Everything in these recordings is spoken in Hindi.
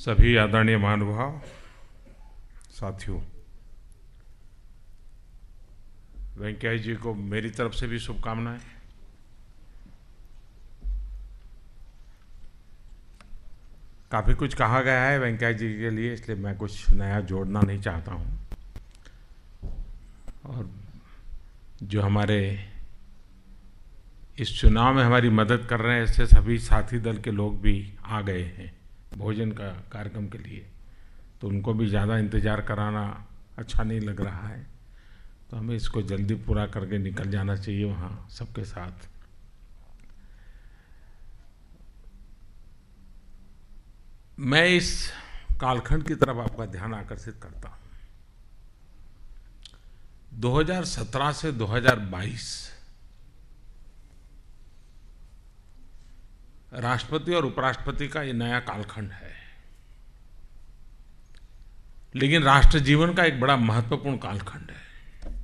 सभी आदरणीय महानुभाव, साथियों, वेंकैया जी को मेरी तरफ से भी शुभकामनाएं। काफ़ी कुछ कहा गया है वेंकैया जी के लिए, इसलिए मैं कुछ नया जोड़ना नहीं चाहता हूं। और जो हमारे इस चुनाव में हमारी मदद कर रहे हैं, ऐसे सभी साथी दल के लोग भी आ गए हैं भोजन का कार्यक्रम के लिए, तो उनको भी ज़्यादा इंतज़ार कराना अच्छा नहीं लग रहा है। तो हमें इसको जल्दी पूरा करके निकल जाना चाहिए वहाँ सबके साथ। मैं इस कालखंड की तरफ आपका ध्यान आकर्षित करता हूँ। 2017 से 2022 राष्ट्रपति और उपराष्ट्रपति का ये नया कालखंड है, लेकिन राष्ट्र जीवन का एक बड़ा महत्वपूर्ण कालखंड है।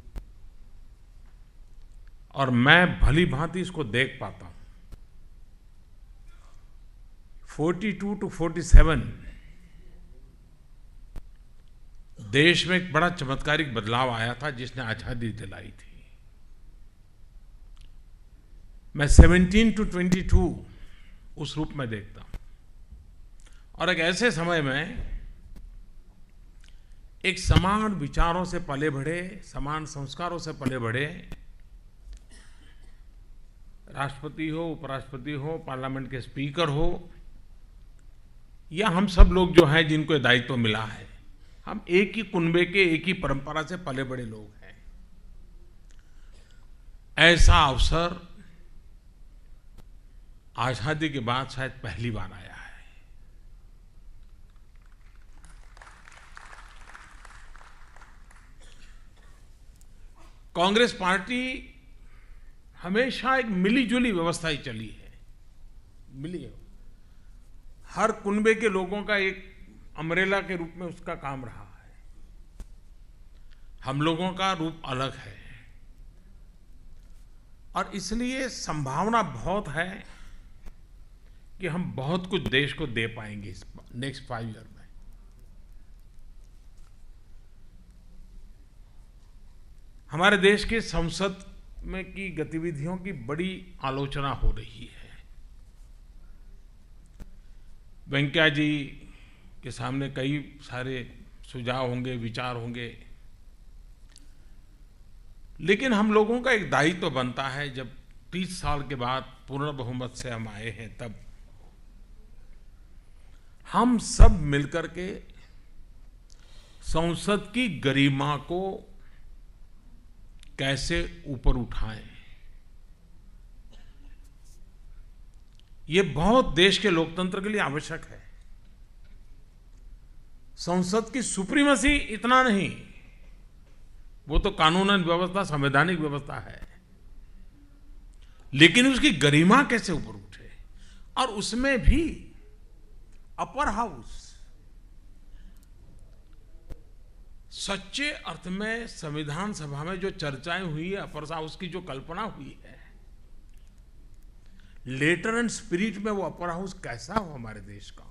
और मैं भली भांति इसको देख पाता हूँ। 42 to 47 देश में एक बड़ा चमत्कारिक बदलाव आया था जिसने आज़ादी दिलाई थी। मैं 17 to 22 उस रूप में देखता हूँ। और एक ऐसे समय में एक समान विचारों से पले बढ़े, समान संस्कारों से पले बढ़े राष्ट्रपति हो, उपराष्ट्रपति हो, पार्लियामेंट के स्पीकर हो, या हम सब लोग जो हैं जिनको दायित्व मिला है, हम एक ही कुनबे के, एक ही परंपरा से पले बड़े लोग हैं। ऐसा अवसर आजादी के बाद शायद पहली बार आया है। कांग्रेस पार्टी हमेशा एक मिली-जुली व्यवस्था ही चली है, मिली है। हर कुनबे के लोगों का एक अम्ब्रेला के रूप में उसका काम रहा है। हम लोगों का रूप अलग है और इसलिए संभावना बहुत है कि हम बहुत कुछ देश को दे पाएंगे इस नेक्स्ट 5 ईयर में। हमारे देश के संसद में की गतिविधियों की बड़ी आलोचना हो रही है। वेंकैया जी के सामने कई सारे सुझाव होंगे, विचार होंगे, लेकिन हम लोगों का एक दायित्व बनता है, जब 30 साल के बाद पूर्ण बहुमत से हम आए हैं, तब हम सब मिलकर के संसद की गरिमा को कैसे ऊपर उठाएं। ये बहुत देश के लोकतंत्र के लिए आवश्यक है। संसद की सुप्रीमेसी इतना नहीं, वो तो कानूनन व्यवस्था, संवैधानिक व्यवस्था है, लेकिन उसकी गरिमा कैसे ऊपर उठे। और उसमें भी अपर हाउस सच्चे अर्थ में संविधान सभा में जो चर्चाएं हुई है, अपर हाउस की जो कल्पना हुई है, लेटर एंड स्पिरिट में वो अपर हाउस कैसा हो हमारे देश का,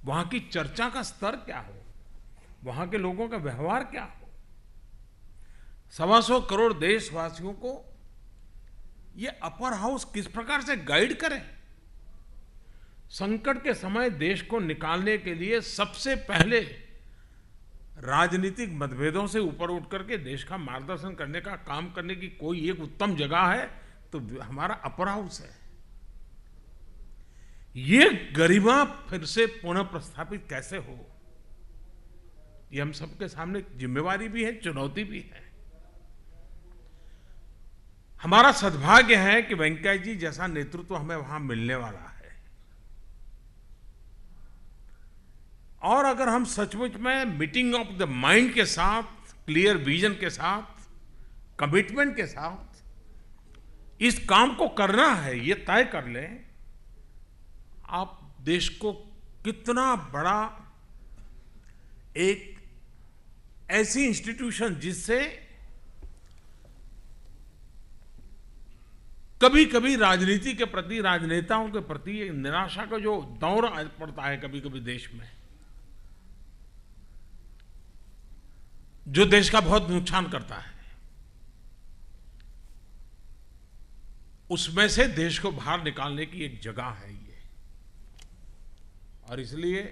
वहां की चर्चा का स्तर क्या हो, वहां के लोगों का व्यवहार क्या हो, 125 करोड़ देशवासियों को ये अपर हाउस किस प्रकार से गाइड करे। संकट के समय देश को निकालने के लिए सबसे पहले राजनीतिक मतभेदों से ऊपर उठ करके देश का मार्गदर्शन करने का काम करने की कोई एक उत्तम जगह है तो हमारा अपर हाउस है। ये गरिमा फिर से पुनः प्रस्थापित कैसे हो, ये हम सबके सामने जिम्मेवारी भी है, चुनौती भी है। हमारा सद्भाग्य है कि वेंकैया जी जैसा नेतृत्व हमें वहां मिलने वाला है। और अगर हम सचमुच में मीटिंग ऑफ द माइंड के साथ, क्लियर विजन के साथ, कमिटमेंट के साथ इस काम को करना है, ये तय कर लें, आप देश को कितना बड़ा एक ऐसी इंस्टीट्यूशन जिससे कभी कभी राजनीति के प्रति, राजनेताओं के प्रति एक निराशा का जो दौर आज पड़ता है कभी कभी देश में, जो देश का बहुत नुकसान करता है, उसमें से देश को बाहर निकालने की एक जगह है ये। और इसलिए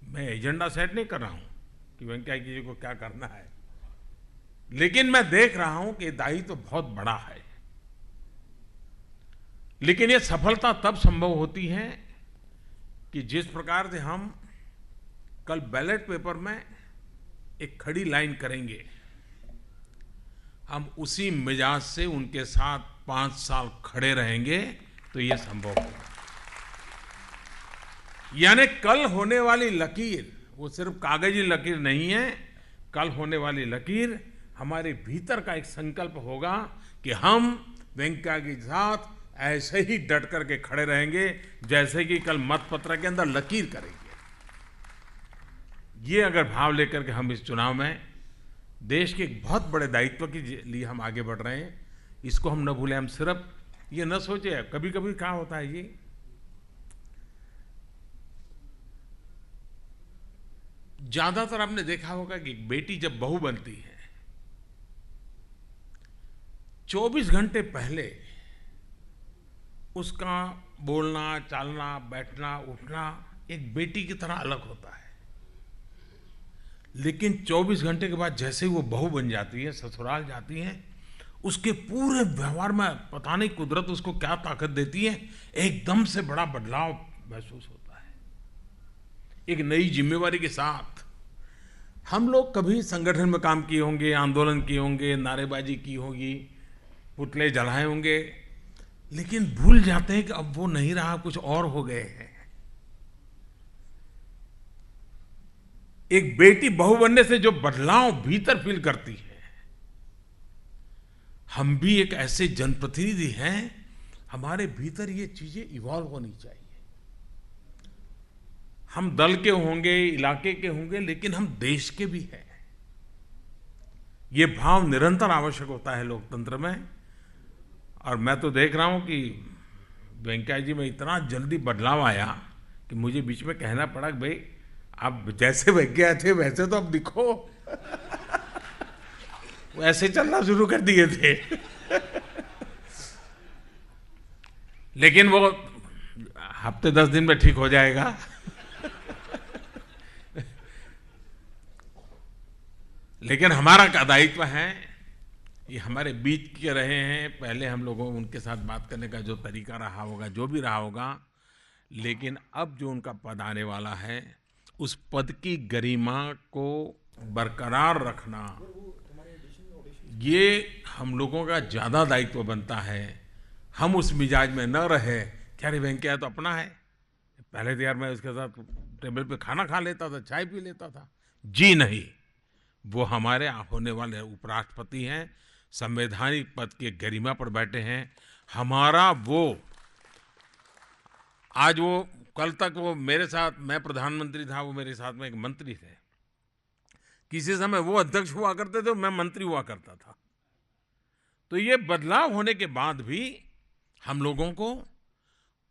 मैं एजेंडा सेट नहीं कर रहा हूं कि वेंकैया जी को क्या करना है, लेकिन मैं देख रहा हूं कि दायित्व तो बहुत बड़ा है। लेकिन ये सफलता तब संभव होती है कि जिस प्रकार से हम कल बैलेट पेपर में एक खड़ी लाइन करेंगे, हम उसी मिजाज से उनके साथ 5 साल खड़े रहेंगे तो ये संभव होगा। यानी कल होने वाली लकीर वो सिर्फ कागजी लकीर नहीं है, कल होने वाली लकीर हमारे भीतर का एक संकल्प होगा कि हम वेंकैया के साथ ऐसे ही डट करके खड़े रहेंगे जैसे कि कल मतपत्र के अंदर लकीर करेंगे। ये अगर भाव लेकर के हम इस चुनाव में देश के एक बहुत बड़े दायित्व के लिए हम आगे बढ़ रहे हैं, इसको हम न भूलें। हम सिर्फ ये न सोचे, कभी कभी क्या होता है, ये ज्यादातर आपने देखा होगा कि बेटी जब बहू बनती है 24 घंटे पहले उसका बोलना, चालना, बैठना, उठना एक बेटी की तरह अलग होता है। लेकिन 24 घंटे के बाद जैसे ही वो बहू बन जाती है, ससुराल जाती है, उसके पूरे व्यवहार में पता नहीं कुदरत उसको क्या ताकत देती है, एकदम से बड़ा बदलाव महसूस होता है। एक नई जिम्मेवारी के साथ हम लोग कभी संगठन में काम किए होंगे, आंदोलन किए होंगे, नारेबाजी की होगी, पुतले जलाए होंगे, लेकिन भूल जाते हैं कि अब वो नहीं रहा, कुछ और हो गए हैं। एक बेटी बहू बनने से जो बदलाव भीतर फील करती है, हम भी एक ऐसे जनप्रतिनिधि हैं, हमारे भीतर ये चीजें इवॉल्व होनी चाहिए। हम दल के होंगे, इलाके के होंगे, लेकिन हम देश के भी हैं। ये भाव निरंतर आवश्यक होता है लोकतंत्र में। और मैं तो देख रहा हूं कि वेंकैया जी में इतना जल्दी बदलाव आया कि मुझे बीच में कहना पड़ा कि भाई आप जैसे वेंकैया थे वैसे तो अब दिखो। वो ऐसे चलना शुरू कर दिए थे। लेकिन वो हफ्ते 10 दिन में ठीक हो जाएगा। लेकिन हमारा क्या दायित्व है, ये हमारे बीच के रहे हैं। पहले हम लोगों उनके साथ बात करने का जो तरीका रहा होगा, जो भी रहा होगा, लेकिन अब जो उनका पद आने वाला है, उस पद की गरिमा को बरकरार रखना, ये हम लोगों का ज्यादा दायित्व बनता है। हम उस मिजाज में न रहे क्या रे वेंकैया तो अपना है, पहले तो यार मैं उसके साथ टेबल पे खाना खा लेता था, चाय पी लेता था। जी नहीं, वो हमारे होने वाले उपराष्ट्रपति हैं, संवैधानिक पद के गरिमा पर बैठे हैं। हमारा वो आज वो कल तक वो मेरे साथ, मैं प्रधानमंत्री था, वो मेरे साथ में एक मंत्री थे। किसी समय वो अध्यक्ष हुआ करते थे, मैं मंत्री हुआ करता था। तो ये बदलाव होने के बाद भी हम लोगों को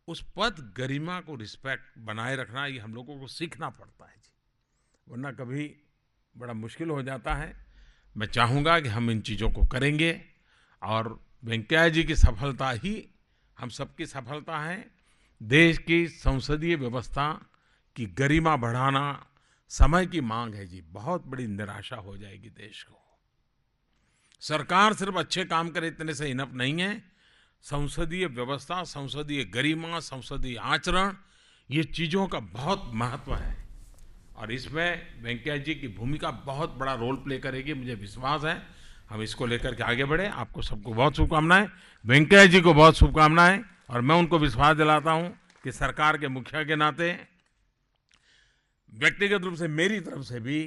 उस पद गरिमा को रिस्पेक्ट बनाए रखना, ये हम लोगों को सीखना पड़ता है जी, वरना कभी बड़ा मुश्किल हो जाता है। मैं चाहूँगा कि हम इन चीज़ों को करेंगे और वेंकैया जी की सफलता ही हम सबकी सफलता है। देश की संसदीय व्यवस्था की गरिमा बढ़ाना समय की मांग है जी। बहुत बड़ी निराशा हो जाएगी देश को। सरकार सिर्फ अच्छे काम करे इतने से इनफ नहीं है। संसदीय व्यवस्था, संसदीय गरिमा, संसदीय आचरण, ये चीज़ों का बहुत महत्व है और इसमें वेंकैया जी की भूमिका बहुत बड़ा रोल प्ले करेगी, मुझे विश्वास है। हम इसको लेकर के आगे बढ़े। आपको सबको बहुत शुभकामनाएं, वेंकैया जी को बहुत शुभकामनाएं। और मैं उनको विश्वास दिलाता हूं कि सरकार के मुखिया के नाते, व्यक्तिगत रूप से मेरी तरफ से भी,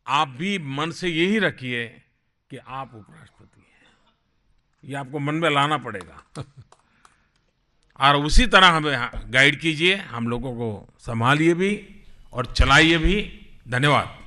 आप भी मन से यही रखिए कि आप उपराष्ट्रपति हैं। ये आपको मन में लाना पड़ेगा। और उसी तरह हमें गाइड कीजिए, हम लोगों को संभालिए भी और चलाइए भी। धन्यवाद।